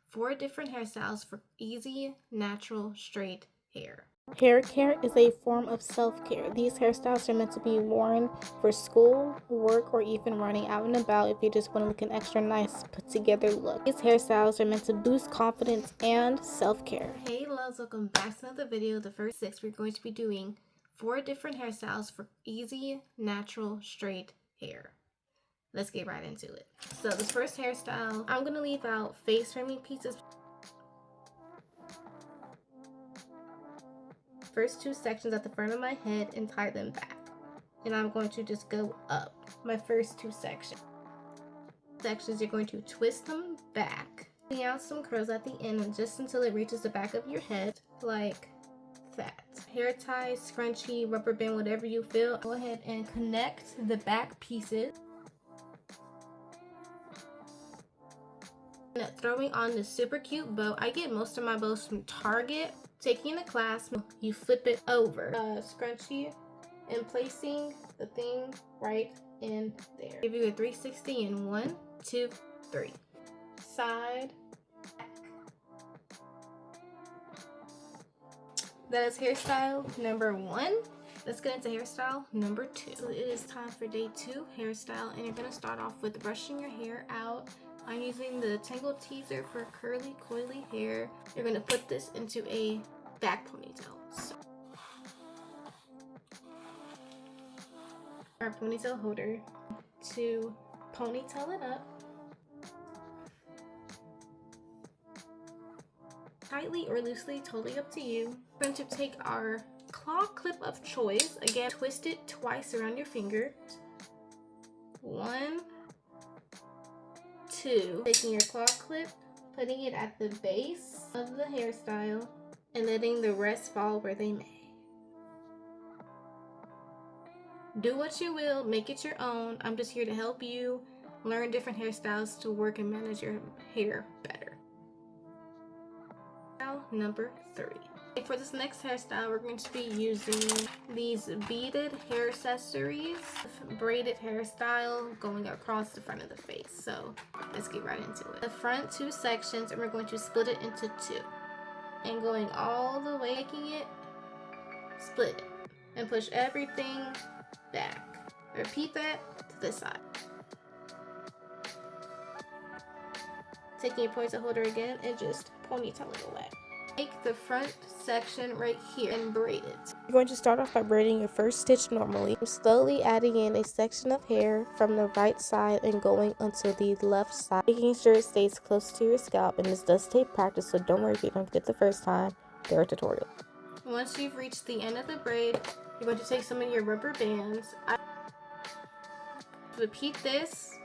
4 different hairstyles for easy, natural, straight hair. Hair care is a form of self-care. These hairstyles are meant to be worn for school, work, or even running out and about if you just want to look an extra nice, put-together look. These hairstyles are meant to boost confidence and self-care. Hey loves, welcome back to another video. The first 6 we're going to be doing 4 different hairstyles for easy, natural, straight hair. Let's get right into it. So this first hairstyle, I'm going to leave out face framing pieces. First 2 sections at the front of my head and tie them back. And I'm going to just go up my first 2 sections. You're going to twist them back. Putting out some curls at the end and just until it reaches the back of your head, like that. Hair tie, scrunchie, rubber band, whatever you feel. Go ahead and connect the back pieces. And throwing on this super cute bow. I get most of my bows from Target. Taking the clasp, you flip it over. Scrunchie and placing the thing right in there. Give you a 360 in 1, 2, 3. Side, back. That is hairstyle number 1. Let's get into hairstyle number 2. So it is time for day 2 hairstyle, and you're gonna start off with brushing your hair out. I'm using the Tangle Teaser for curly, coily hair. You're gonna put this into a back ponytail. So, our ponytail holder to ponytail it up. Tightly or loosely, totally up to you. We're going to take our claw clip of choice. Again, twist it twice around your finger. 1, 2. Taking your claw clip, putting it at the base of the hairstyle, and letting the rest fall where they may. Do what you will, make it your own. I'm just here to help you learn different hairstyles to work and manage your hair better. Now, number 3. For this next hairstyle, we're going to be using these beaded hair accessories, braided hairstyle going across the front of the face. So let's get right into it. The front 2 sections, and we're going to split it into 2. And going all the way, making it, split it, and push everything back. Repeat that to this side. Taking your ponytail holder again and just ponytail it away. Take the front section right here and braid it. You're going to start off by braiding your first stitch normally, slowly adding in a section of hair from the right side and going until the left side, making sure it stays close to your scalp. And this does take practice, so don't worry if you don't get the first time. There are tutorials. Once you've reached the end of the braid, you're going to take some of your rubber bands. Repeat this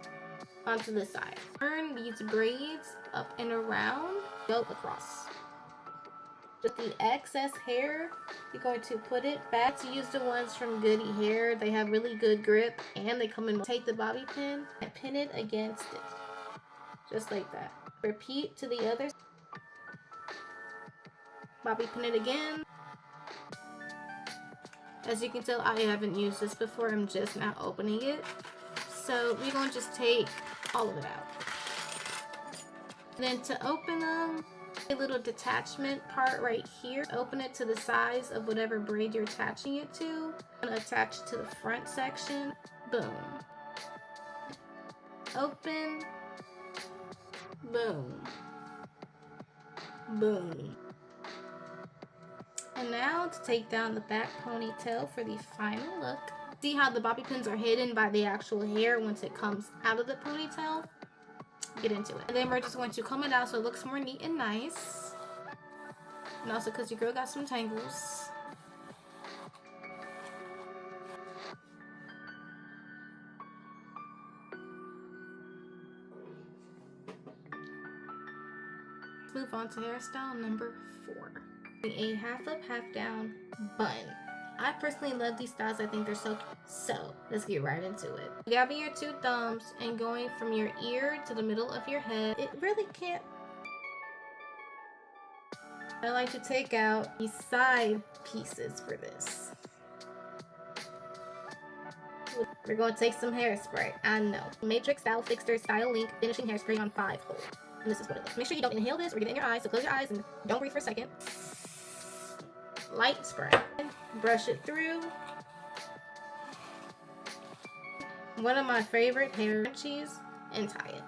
onto the side. Turn these braids up and around, go across. With the excess hair, you're going to put it back. To use the ones from Goody Hair. They have really good grip, and they come in. Take the bobby pin and pin it against it, just like that. Repeat to the other. Bobby pin it again. As you can tell, I haven't used this before. I'm just now opening it. So we're going to just take all of it out. Then to open them, a little detachment part right here. Open it to the size of whatever braid you're attaching it to. I'm going to attach it to the front section. Boom. Open. Boom. Boom. And now to take down the back ponytail for the final look. See how the bobby pins are hidden by the actual hair once it comes out of the ponytail? Get into it. And then we're just going to comb it out so it looks more neat and nice. And also because your girl got some tangles. Let's move on to hairstyle number 4. A half up, half down bun. I personally love these styles. I think they're so cute. So let's get right into it. Grabbing your 2 thumbs and going from your ear to the middle of your head. It really can't. I like to take out the side pieces for this. We're going to take some hairspray. I know. Matrix Style Fixer Style Link Finishing Hairspray on 5 hole. And this is what it looks. Make sure you don't inhale this or get it in your eyes, so close your eyes and don't breathe for a second. Light spray. Brush it through. One of my favorite hair scrunchies, and tie it.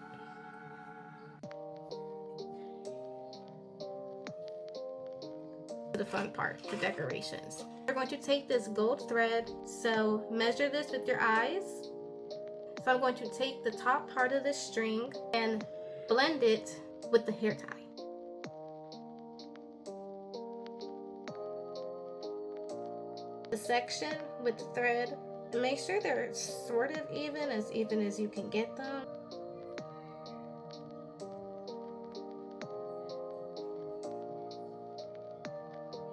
The fun part, the decorations. We're going to take this gold thread, so measure this with your eyes. So I'm going to take the top part of this string and blend it with the hair tie. The section with the thread, and make sure they're sort of even as you can get them.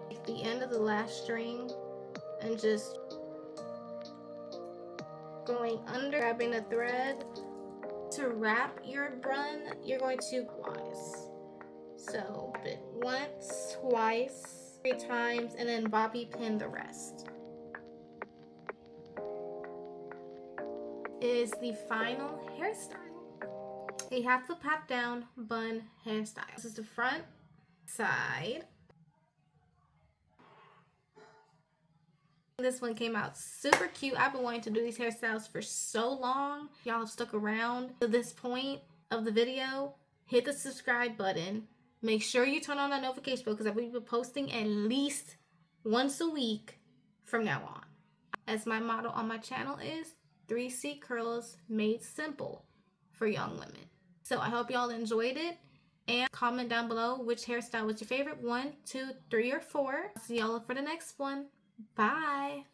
Take the end of the last string and just going under, grabbing the thread. To wrap your bun, you're going to twice. So it once, twice, 3 times, and then bobby pin the rest. Is the final hairstyle. A half a pat down bun hairstyle. This is the front, side. This one came out super cute. I've been wanting to do these hairstyles for so long. Y'all have stuck around to this point of the video. Hit the subscribe button. Make sure you turn on that notification bell because I will be posting at least once a week from now on. As my motto on my channel is 3C curls made simple for young women. So I hope y'all enjoyed it. And comment down below which hairstyle was your favorite. 1, 2, 3, or 4. See y'all for the next one. Bye.